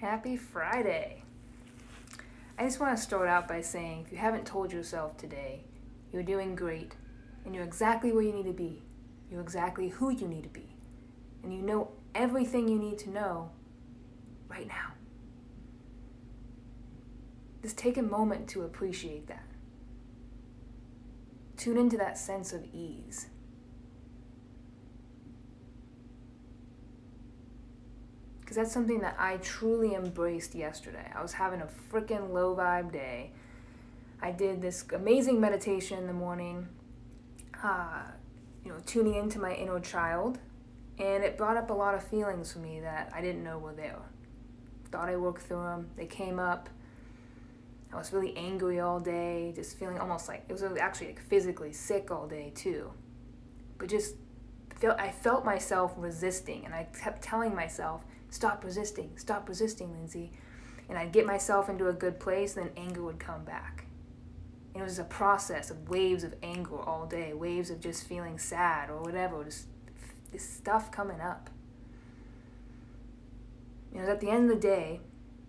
Happy Friday. I just want to start out by saying if you haven't told yourself today, you're doing great and you're exactly where you need to be. You're exactly who you need to be. And you know everything you need to know right now. Just take a moment to appreciate that. Tune into that sense of ease. Because that's something that I truly embraced yesterday. I was having a freaking low vibe day. I did this amazing meditation in the morning, tuning into my inner child, and it brought up a lot of feelings for me that I didn't know were there. Thought I worked through them. They came up. I was really angry all day, just feeling almost like, it was actually like physically sick all day too. But I felt myself resisting, and I kept telling myself, stop resisting, Lindsay. And I'd get myself into a good place, then anger would come back. And it was a process of waves of anger all day, waves of just feeling sad or whatever, just this stuff coming up. It was at the end of the day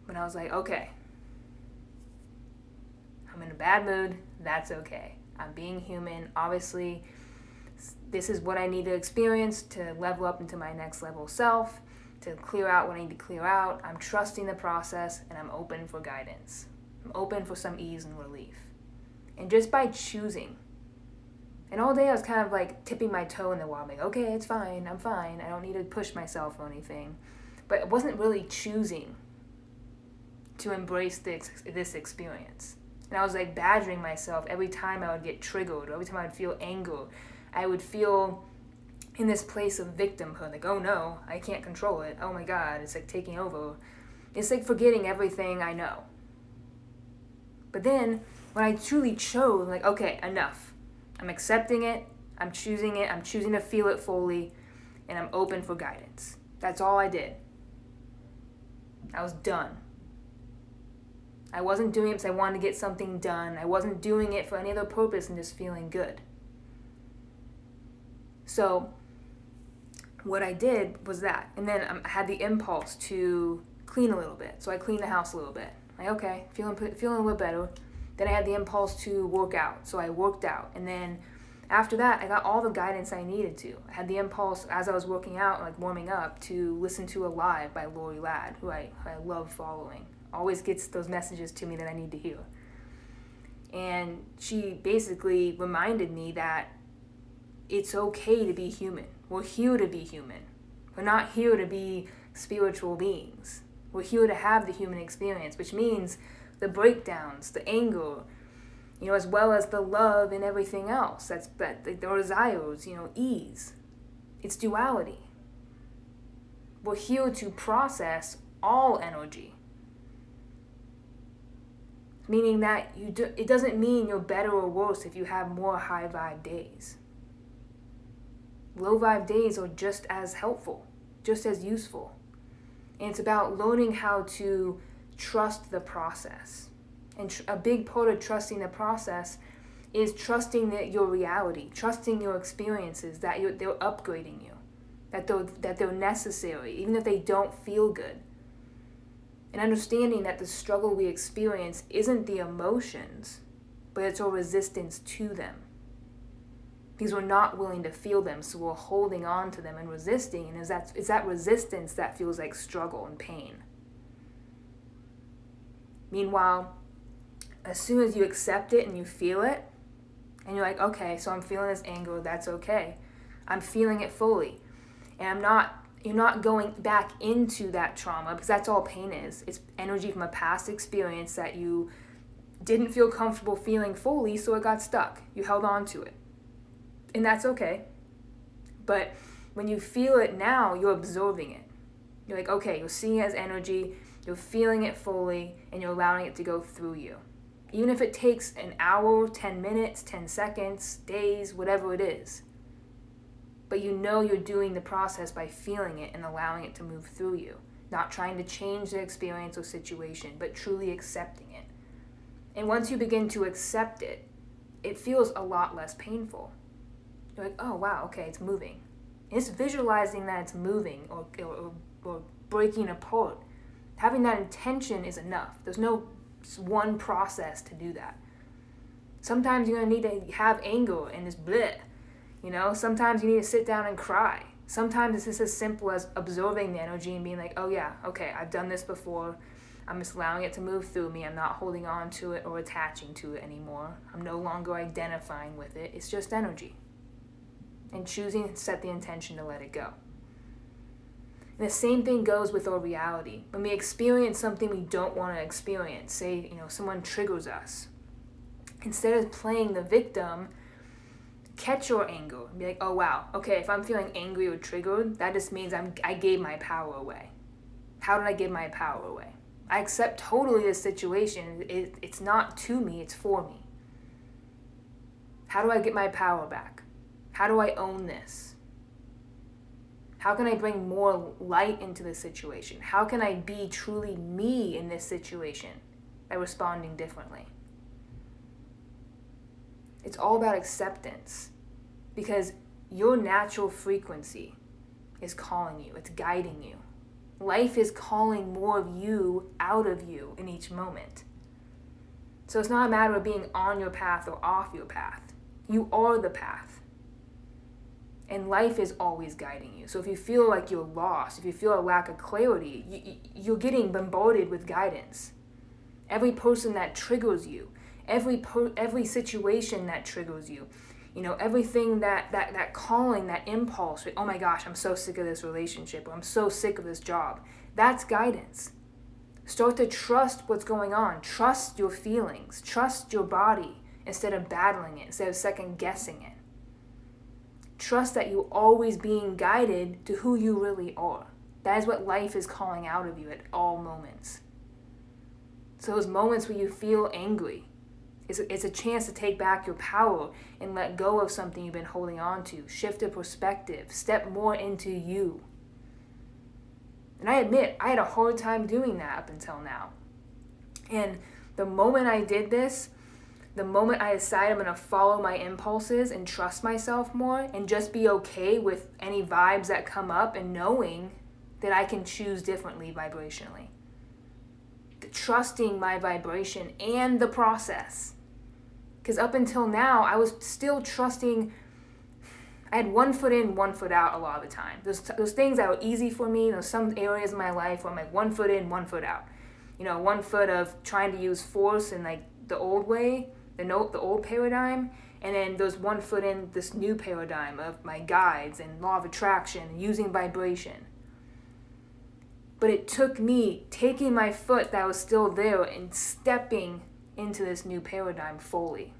when I was like, okay, I'm in a bad mood, that's okay. I'm being human. Obviously, this is what I need to experience to level up into my next level self, to clear out what I need to clear out. I'm trusting the process, and I'm open for guidance. I'm open for some ease and relief. And just by choosing, and all day I was kind of like tipping my toe in the water, like, okay, it's fine, I'm fine. I don't need to push myself or anything. But I wasn't really choosing to embrace this experience. And I was like badgering myself every time I would get triggered, or every time I would feel anger. I would feel in this place of victimhood, like, oh no, I can't control it. Oh my God, it's like taking over. It's like forgetting everything I know. But then when I truly chose, like, okay, enough. I'm accepting it. I'm choosing to feel it fully, and I'm open for guidance. That's all I did. I was done. I wasn't doing it because I wanted to get something done. I wasn't doing it for any other purpose than just feeling good. So what I did was that. And then I had the impulse to clean a little bit. So I cleaned the house a little bit. Like, okay, feeling a little better. Then I had the impulse to work out. So I worked out. And then after that, I got all the guidance I needed to. I had the impulse as I was working out, like warming up, to listen to a live by Lori Ladd, who I love following. Always gets those messages to me that I need to hear. And she basically reminded me that it's okay to be human. We're here to be human. We're not here to be spiritual beings. We're here to have the human experience, which means the breakdowns, the anger, as well as the love and everything else. That's the desires, ease. It's duality. We're here to process all energy. Meaning that it doesn't mean you're better or worse if you have more high vibe days. Low vibe days are just as helpful, just as useful. And it's about learning how to trust the process. And a big part of trusting the process is trusting your reality, trusting your experiences, that they're upgrading you, that they're necessary, even if they don't feel good. And understanding that the struggle we experience isn't the emotions, but it's our resistance to them. Because we're not willing to feel them, so we're holding on to them and resisting, and it's that resistance that feels like struggle and pain. Meanwhile, as soon as you accept it and you feel it, and you're like, okay, so I'm feeling this anger, that's okay. I'm feeling it fully. And you're not going back into that trauma, because that's all pain is. It's energy from a past experience that you didn't feel comfortable feeling fully, so it got stuck. You held on to it. And that's okay. But when you feel it now, you're absorbing it. You're like, okay, you're seeing it as energy, you're feeling it fully, and you're allowing it to go through you. Even if it takes an hour, 10 minutes, 10 seconds, days, whatever it is. But you're doing the process by feeling it and allowing it to move through you. Not trying to change the experience or situation, but truly accepting it. And once you begin to accept it, it feels a lot less painful. You're like, oh wow, okay, it's moving. And it's visualizing that it's moving or breaking apart Having that intention is enough. There's no one process to do that. Sometimes you're going to need to have anger and just bleh. Sometimes you need to sit down and cry. Sometimes it's just as simple as observing the energy and being like, oh yeah, okay, I've done this before. I'm just allowing it to move through me. I'm not holding on to it or attaching to it anymore. I'm no longer identifying with it. It's just energy. And choosing to set the intention to let it go. And the same thing goes with our reality. When we experience something we don't want to experience, say, someone triggers us, instead of playing the victim, catch your anger and be like, oh wow, okay, if I'm feeling angry or triggered, that just means I gave my power away. How did I give my power away? I accept totally this situation. It's not to me, it's for me. How do I get my power back? How do I own this? How can I bring more light into this situation? How can I be truly me in this situation by responding differently? It's all about acceptance, because your natural frequency is calling you. It's guiding you. Life is calling more of you out of you in each moment. So it's not a matter of being on your path or off your path. You are the path. And life is always guiding you. So if you feel like you're lost, if you feel a lack of clarity, you're getting bombarded with guidance. Every person that triggers you, every situation that triggers you, everything that calling, that impulse, oh my gosh, I'm so sick of this relationship, or I'm so sick of this job, that's guidance. Start to trust what's going on. Trust your feelings. Trust your body instead of battling it, instead of second guessing it. Trust that you're always being guided to who you really are. That is what life is calling out of you at all moments. So those moments where you feel angry, it's a chance to take back your power and let go of something you've been holding on to. Shift a perspective. Step more into you. And I admit, I had a hard time doing that up until now. And the moment I did this, the moment I decided I'm going to follow my impulses and trust myself more and just be okay with any vibes that come up and knowing that I can choose differently vibrationally. Trusting my vibration and the process. Because up until now, I was still trusting. I had one foot in, one foot out a lot of the time. Those things that were easy for me, there's some areas in my life where I'm like 1 foot in, 1 foot out. 1 foot of trying to use force in like the old way, the old paradigm, and then there's 1 foot in this new paradigm of my guides and law of attraction and using vibration. But it took me taking my foot that was still there and stepping into this new paradigm fully.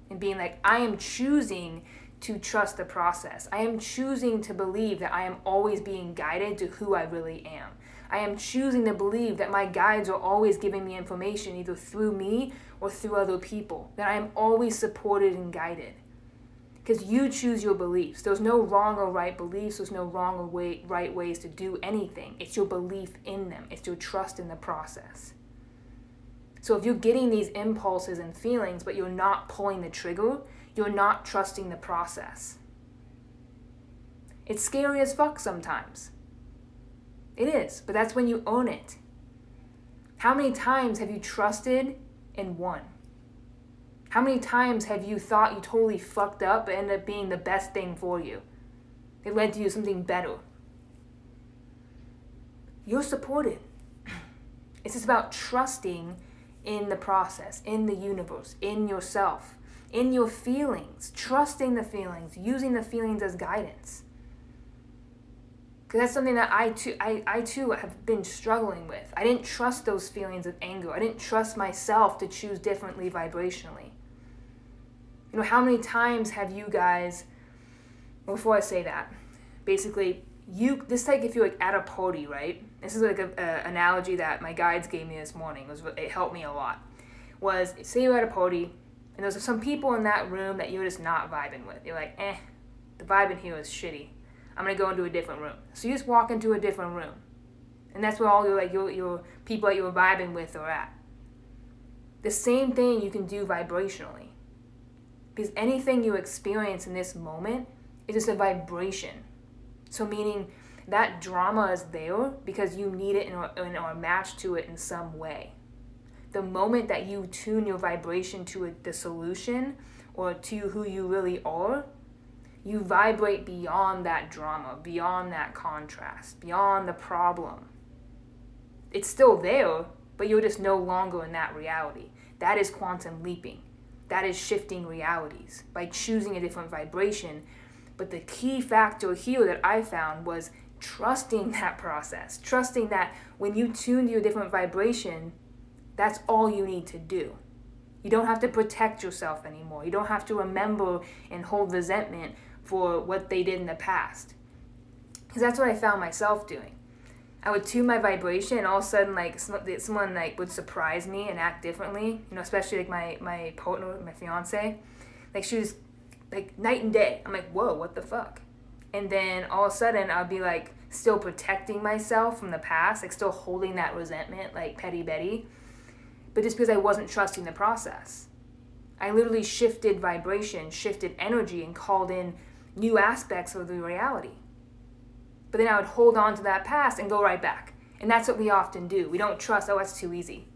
And being like, I am choosing to trust the process. I am choosing to believe that I am always being guided to who I really am. I am choosing to believe that my guides are always giving me information either through me or through other people. That I am always supported and guided. Because you choose your beliefs. There's no wrong or right beliefs. There's no wrong or right ways to do anything. It's your belief in them. It's your trust in the process. So if you're getting these impulses and feelings, but you're not pulling the trigger, you're not trusting the process. It's scary as fuck sometimes. It is, but that's when you own it. How many times have you trusted and won? How many times have you thought you totally fucked up but ended up being the best thing for you? It led to you something better. You're supported. It's just about trusting in the process, in the universe, in yourself, in your feelings, trusting the feelings, using the feelings as guidance. Because that's something that I too have been struggling with. I didn't trust those feelings of anger. I didn't trust myself to choose differently vibrationally. How many times have you guys, before I say that, basically, this like if you're like at a party, right? This is like a analogy that my guides gave me this morning. It helped me a lot. Was, say you're at a party, and there's some people in that room that you're just not vibing with. You're like, the vibe in here is shitty. I'm going to go into a different room. So you just walk into a different room. And that's where all your people that you're vibing with are at. The same thing you can do vibrationally. Because anything you experience in this moment is just a vibration. So meaning that drama is there because you need it and are matched to it in some way. The moment that you tune your vibration to the solution or to who you really are, you vibrate beyond that drama, beyond that contrast, beyond the problem. It's still there, but you're just no longer in that reality. That is quantum leaping. That is shifting realities by choosing a different vibration. But the key factor here that I found was trusting that process, trusting that when you tune to your different vibration, that's all you need to do. You don't have to protect yourself anymore. You don't have to remember and hold resentment for what they did in the past. Because that's what I found myself doing. I would tune my vibration and all of a sudden like someone like would surprise me and act differently, especially like my partner, my fiance. Like she was like night and day. I'm like, whoa, what the fuck? And then all of a sudden I'll be like still protecting myself from the past, like still holding that resentment like Petty Betty, but just because I wasn't trusting the process. I literally shifted vibration, shifted energy, and called in new aspects of the reality. But then I would hold on to that past and go right back. And that's what we often do. We don't trust, oh, that's too easy.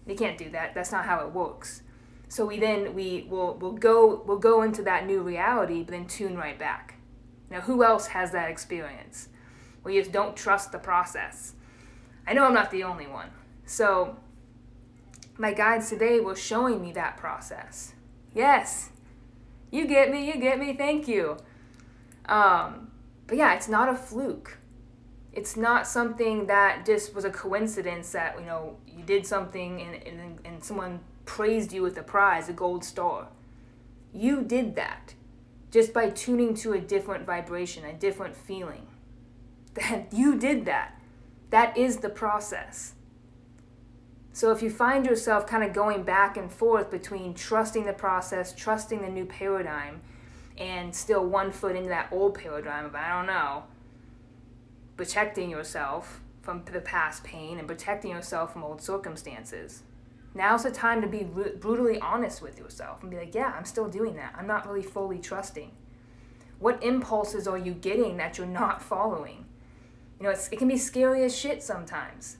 You can't do that. That's not how it works. So we'll go into that new reality, but then tune right back. Now, who else has that experience? Where you just don't trust the process? I know I'm not the only one. So my guides today were showing me that process. Yes, you get me, thank you. But yeah, it's not a fluke. It's not something that just was a coincidence that, you did something and someone praised you with a prize, a gold star. You did that just by tuning to a different vibration, a different feeling. That you did that. That is the process. So if you find yourself kind of going back and forth between trusting the process, trusting the new paradigm, and still one foot into that old paradigm of, I don't know, protecting yourself from the past pain and protecting yourself from old circumstances, now's the time to be brutally honest with yourself and be like, yeah, I'm still doing that. I'm not really fully trusting. What impulses are you getting that you're not following? It can be scary as shit sometimes.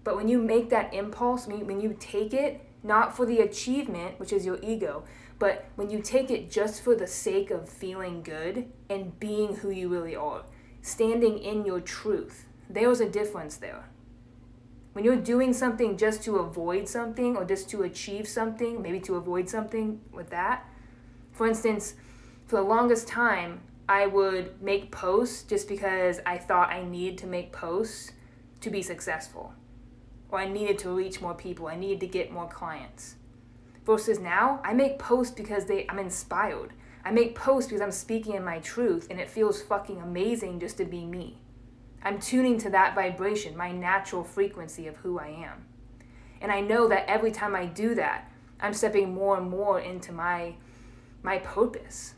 But when you make that impulse, when you take it, not for the achievement, which is your ego, but when you take it just for the sake of feeling good and being who you really are, standing in your truth, there's a difference there. When you're doing something just to avoid something or just to achieve something, maybe to avoid something with that. For instance, for the longest time, I would make posts just because I thought I needed to make posts to be successful. Or I needed to reach more people. I needed to get more clients. Versus now, I make posts because I'm inspired. I make posts because I'm speaking in my truth and it feels fucking amazing just to be me. I'm tuning to that vibration, my natural frequency of who I am. And I know that every time I do that, I'm stepping more and more into my purpose.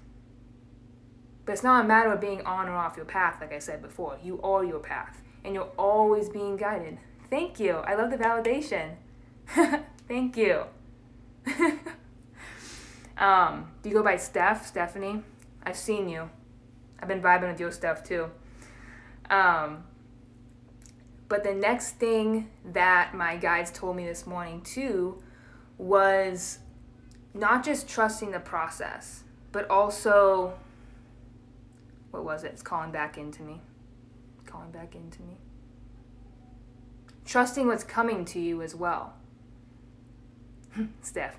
But it's not a matter of being on or off your path, like I said before. You are your path, and you're always being guided. Thank you. I love the validation. Thank you. Do you go by Stephanie? I've seen you. I've been vibing with your stuff too. But the next thing that my guides told me this morning too was not just trusting the process, but also, what was it? It's calling back into me. Trusting what's coming to you as well. Steph.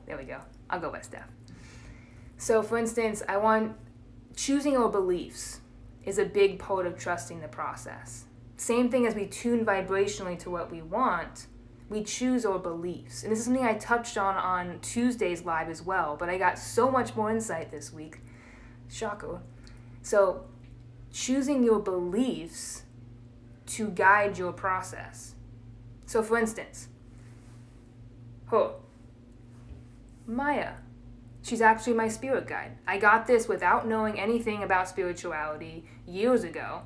There we go. I'll go by Steph. So for instance, choosing our beliefs is a big part of trusting the process. Same thing as we tune vibrationally to what we want, we choose our beliefs. And this is something I touched on Tuesday's live as well, but I got so much more insight this week. Shocker. So choosing your beliefs to guide your process. So for instance, Maya, she's actually my spirit guide. I got this without knowing anything about spirituality years ago.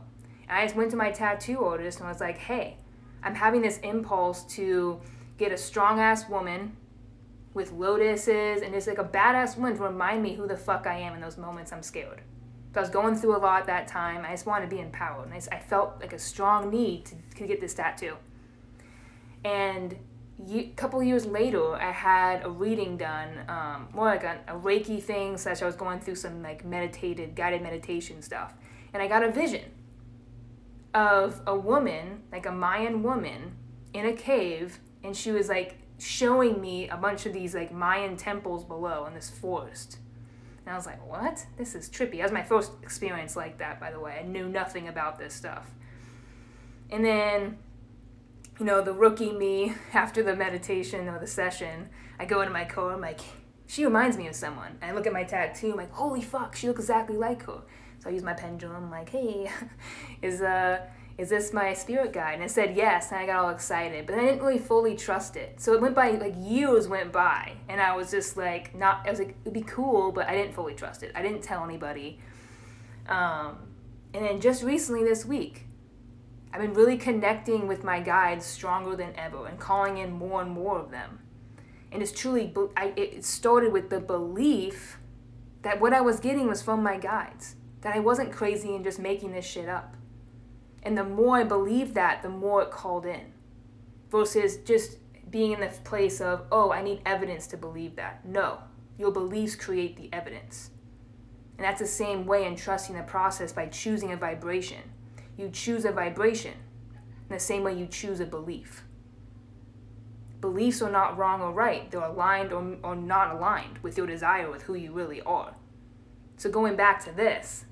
And I just went to my tattoo artist and was like, hey, I'm having this impulse to get a strong-ass woman with lotuses and just like a badass woman to remind me who the fuck I am in those moments I'm scared. So I was going through a lot at that time. I just wanted to be empowered. And I felt like a strong need to get this tattoo. And a couple years later, I had a reading done, more like a Reiki thing, / I was going through some like guided meditation stuff. And I got a vision of a woman, like a Mayan woman, in a cave, and she was like showing me a bunch of these like Mayan temples below in this forest. And I was like, what? This is trippy. That was my first experience like that, by the way. I knew nothing about this stuff. And then, the rookie me, after the meditation or the session, I go into my car, I'm like, she reminds me of someone. And I look at my tattoo, I'm like, holy fuck, she looks exactly like her. So I use my pendulum, I'm like, hey, is this my spirit guide? And it said yes, and I got all excited, but I didn't really fully trust it. So it went by, like years went by, and I was just like, I was like, it'd be cool, but I didn't fully trust it. I didn't tell anybody. And then just recently this week, I've been really connecting with my guides stronger than ever and calling in more and more of them. And it's truly, it started with the belief that what I was getting was from my guides, that I wasn't crazy and just making this shit up. And the more I believed that, the more it called in. Versus just being in the place of, oh, I need evidence to believe that. No, your beliefs create the evidence. And that's the same way in trusting the process by choosing a vibration. You choose a vibration in the same way you choose a belief. Beliefs are not wrong or right. They're aligned or not aligned with your desire, with who you really are. So going back to this,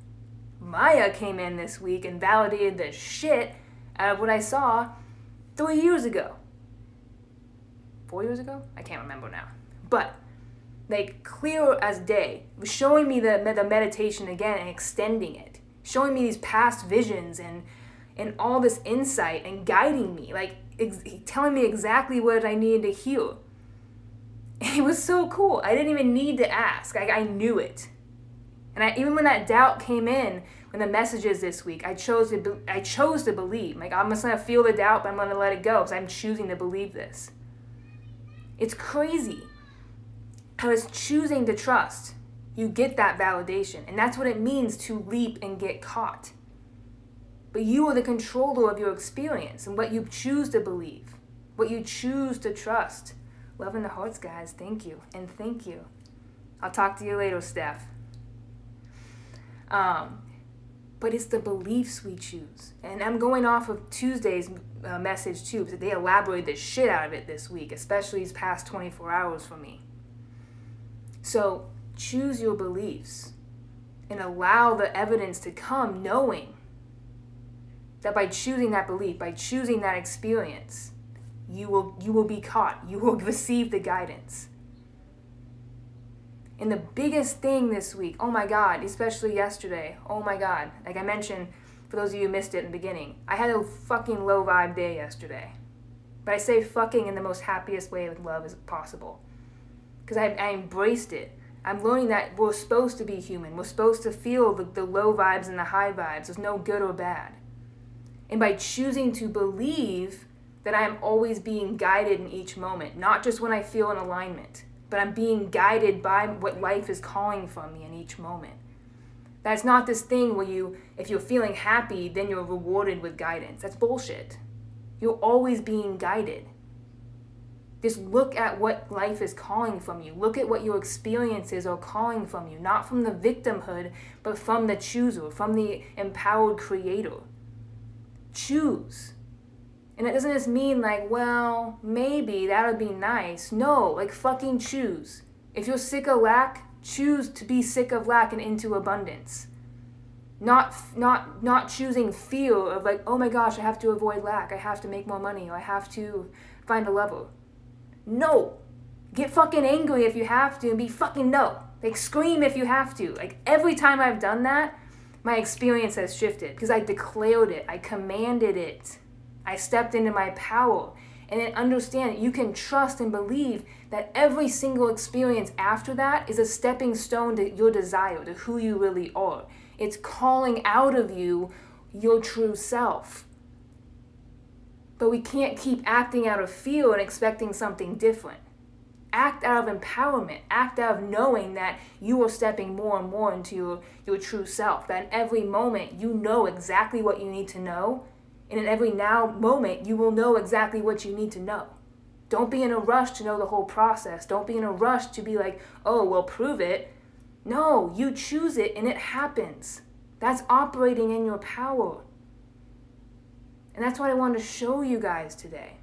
Maya came in this week and validated the shit out of what I saw 3 years ago. 4 years ago? I can't remember now. But, like, clear as day, was showing me the meditation again and extending it. Showing me these past visions and all this insight and guiding me. Like, telling me exactly what I needed to hear. It was so cool. I didn't even need to ask. I knew it. And even when that doubt came in, when the messages this week, I chose to believe. Like, I'm just going to feel the doubt, but I'm going to let it go because I'm choosing to believe this. It's crazy. I was choosing to trust. You get that validation. And that's what it means to leap and get caught. But you are the controller of your experience and what you choose to believe, what you choose to trust. Love in the hearts, guys. Thank you. And thank you. I'll talk to you later, Steph. But it's the beliefs we choose. And I'm going off of Tuesday's message too, because they elaborated the shit out of it this week, especially these past 24 hours for me. So choose your beliefs and allow the evidence to come, knowing that by choosing that belief, by choosing that experience, you will be caught. You will receive the guidance. And the biggest thing this week, oh my God, especially yesterday, oh my God, like I mentioned, for those of you who missed it in the beginning, I had a fucking low vibe day yesterday. But I say fucking in the most happiest way with love as possible. Because I embraced it. I'm learning that we're supposed to be human. We're supposed to feel the low vibes and the high vibes. There's no good or bad. And by choosing to believe that I am always being guided in each moment, not just when I feel in alignment, but I'm being guided by what life is calling from me in each moment. That's not this thing where if you're feeling happy, then you're rewarded with guidance. That's bullshit. You're always being guided. Just look at what life is calling from you. Look at what your experiences are calling from you, not from the victimhood, but from the chooser, from the empowered creator. Choose. And it doesn't just mean like, well, maybe that would be nice. No, like fucking choose. If you're sick of lack, choose to be sick of lack and into abundance. Not choosing fear of like, oh my gosh, I have to avoid lack. I have to make more money. Or I have to find a lover. No. Get fucking angry if you have to and be fucking no. Like scream if you have to. Like every time I've done that, my experience has shifted because I declared it. I commanded it. I stepped into my power. And then understand that you can trust and believe that every single experience after that is a stepping stone to your desire, to who you really are. It's calling out of you your true self. But we can't keep acting out of fear and expecting something different. Act out of empowerment. Act out of knowing that you are stepping more and more into your true self. That in every moment you know exactly what you need to know. And in every now moment you will know exactly what you need to know. Don't be in a rush to know the whole process. Don't be in a rush to be like, oh, well, prove it. No, you choose it and it happens. That's operating in your power. And that's what I wanted to show you guys today.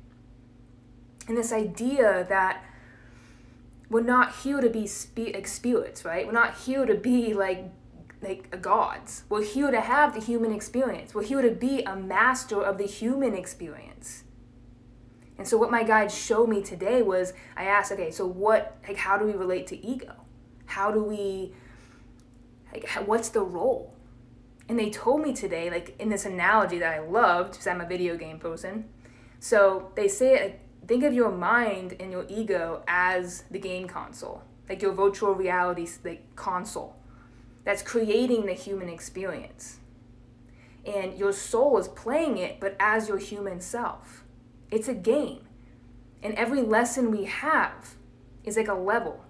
And this idea that we're not here to be like spirits, right? We're not here to be like gods. We're here to have the human experience. We're here to be a master of the human experience. And so what my guide showed me today was, I asked, okay, so how do we relate to ego? How do we, what's the role? And they told me today, like in this analogy that I loved, because I'm a video game person. So they say, think of your mind and your ego as the game console, like your virtual reality console that's creating the human experience. And your soul is playing it, but as your human self. It's a game. And every lesson we have is like a level.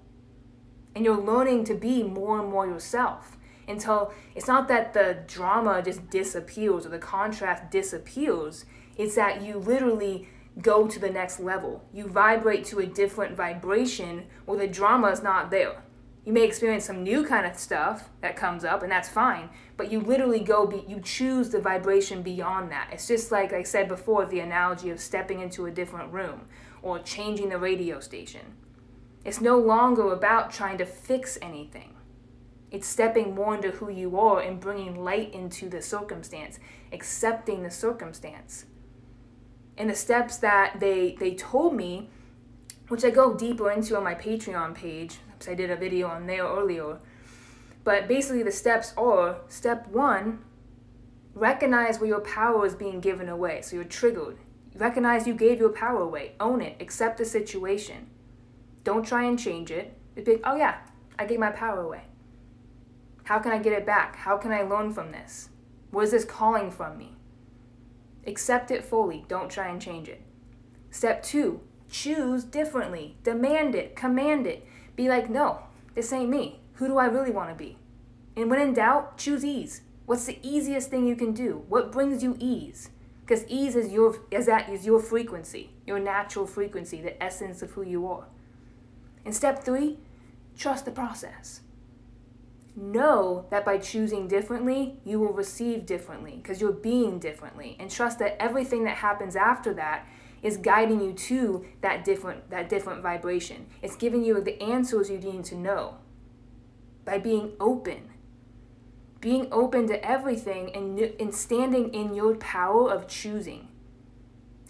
And you're learning to be more and more yourself until it's not that the drama just disappears or the contrast disappears. It's that you literally go to the next level. You vibrate to a different vibration where the drama is not there. You may experience some new kind of stuff that comes up, and that's fine, but you literally you choose the vibration beyond that. It's just like I said before, the analogy of stepping into a different room or changing the radio station. It's no longer about trying to fix anything. It's stepping more into who you are and bringing light into the circumstance, accepting the circumstance. And the steps that they told me, which I go deeper into on my Patreon page, because I did a video on there earlier, but basically the steps are, step 1, recognize where your power is being given away. So you're triggered. Recognize you gave your power away. Own it. Accept the situation. Don't try and change it. Just be like, oh yeah, I gave my power away. How can I get it back? How can I learn from this? What is this calling from me? Accept it fully. Don't try and change it. Step 2, choose differently. Demand it. Command it. Be like, no, this ain't me. Who do I really want to be? And when in doubt, choose ease. What's the easiest thing you can do? What brings you ease? Because ease is your frequency, your natural frequency, the essence of who you are. And step 3, trust the process. Know that by choosing differently, you will receive differently because you're being differently. And trust that everything that happens after that is guiding you to that different vibration. It's giving you the answers you need to know by being open. Being open to everything and standing in your power of choosing.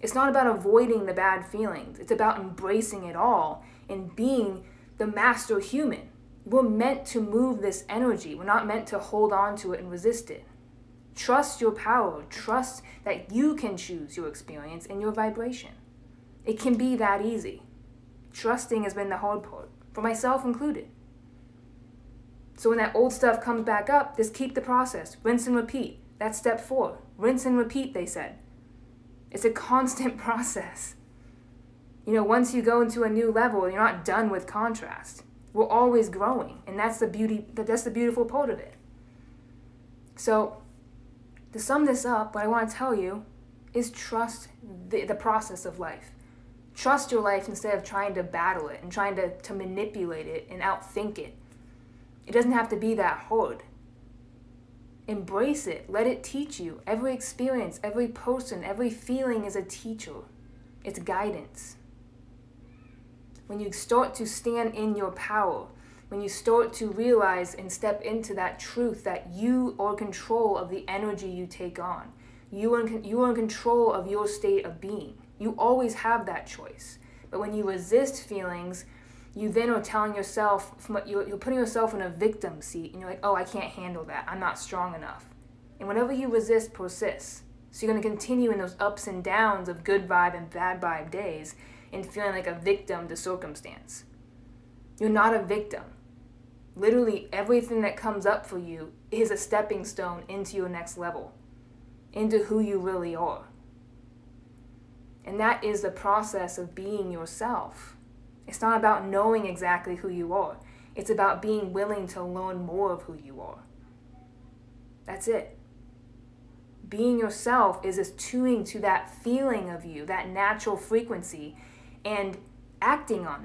It's not about avoiding the bad feelings. It's about embracing it all and being the master human. We're meant to move this energy. We're not meant to hold on to it and resist it. Trust your power. Trust that you can choose your experience and your vibration. It can be that easy. Trusting has been the hard part, for myself included. So when that old stuff comes back up, just keep the process. Rinse and repeat. That's step 4. Rinse and repeat, they said. It's a constant process. Once you go into a new level, you're not done with contrast. We're always growing, and that's the beautiful part of it. So, to sum this up, what I want to tell you is trust the process of life. Trust your life instead of trying to battle it and trying to manipulate it and outthink it. It doesn't have to be that hard. Embrace it. Let it teach you. Every experience, every person, every feeling is a teacher. It's guidance. When you start to stand in your power, when you start to realize and step into that truth that you are in control of the energy you take on, you are in control of your state of being. You always have that choice. But when you resist feelings, you then are telling yourself, you're putting yourself in a victim seat, and you're like, oh, I can't handle that. I'm not strong enough. And whenever you resist, persists. So you're going to continue in those ups and downs of good vibe and bad vibe days and feeling like a victim to circumstance. You're not a victim. Literally everything that comes up for you is a stepping stone into your next level, into who you really are. And that is the process of being yourself. It's not about knowing exactly who you are. It's about being willing to learn more of who you are. That's it. Being yourself is just tuning to that feeling of you, that natural frequency, and acting on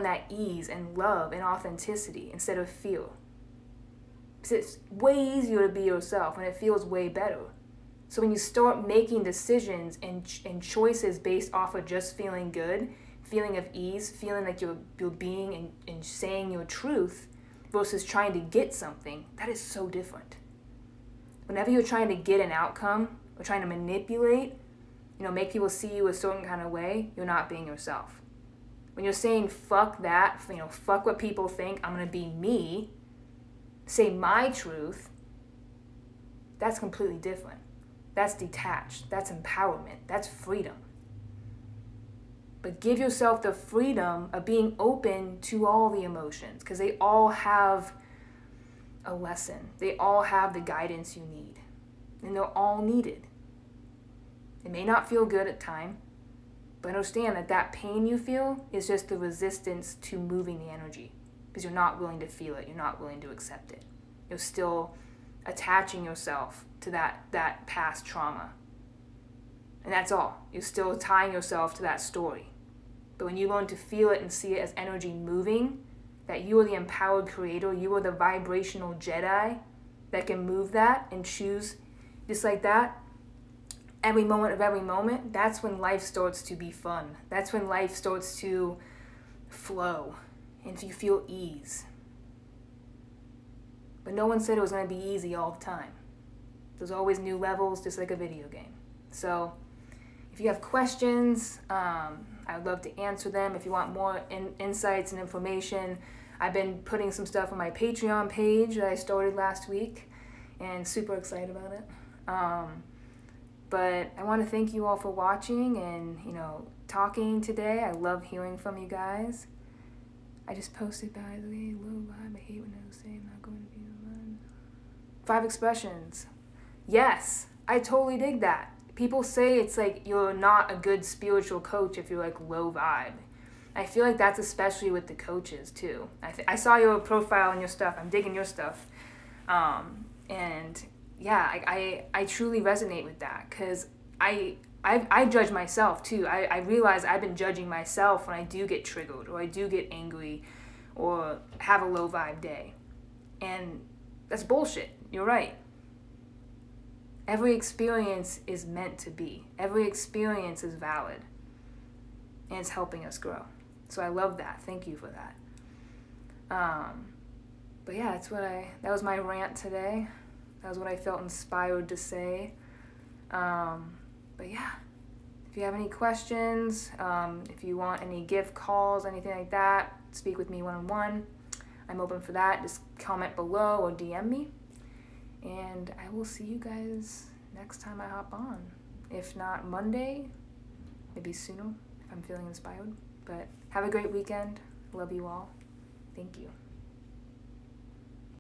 that ease and love and authenticity instead of fear. It's way easier to be yourself and it feels way better. So when you start making decisions and choices based off of just feeling good, feeling of ease, feeling like you're being and saying your truth versus trying to get something, that is so different. Whenever you're trying to get an outcome or trying to manipulate, make people see you a certain kind of way, you're not being yourself. When you're saying fuck that, fuck what people think, I'm going to be me, say my truth, that's completely different. That's detached. That's empowerment. That's freedom. But give yourself the freedom of being open to all the emotions because they all have a lesson. They all have the guidance you need. And they're all needed. It may not feel good at time, but understand that pain you feel is just the resistance to moving the energy because you're not willing to feel it. You're not willing to accept it. You're still attaching yourself to that past trauma. And that's all. You're still tying yourself to that story. But when you learn to feel it and see it as energy moving, that you are the empowered creator, you are the vibrational Jedi that can move that and choose just like that, every moment of every moment, that's when life starts to be fun. That's when life starts to flow and you feel ease. But no one said it was going to be easy all the time. There's always new levels, just like a video game. So if you have questions, I would love to answer them. If you want more insights and information, I've been putting some stuff on my Patreon page that I started last week and super excited about it. But I want to thank you all for watching and, talking today. I love hearing from you guys. I just posted, by the way, low vibe. I hate when I say I'm not going to be the one. 5 expressions. Yes, I totally dig that. People say it's like you're not a good spiritual coach if you're like low vibe. I feel like that's especially with the coaches too. I saw your profile and your stuff. I'm digging your stuff. And yeah, I truly resonate with that because I judge myself too. I realize I've been judging myself when I do get triggered or I do get angry or have a low vibe day. And that's bullshit. You're right. Every experience is meant to be. Every experience is valid. And it's helping us grow. So I love that. Thank you for that. But yeah, that was my rant today. That was what I felt inspired to say. But yeah, if you have any questions, if you want any gift calls, anything like that, speak with me one-on-one. I'm open for that. Just comment below or DM me. And I will see you guys next time I hop on. If not Monday, maybe sooner if I'm feeling inspired. But have a great weekend. Love you all. Thank you.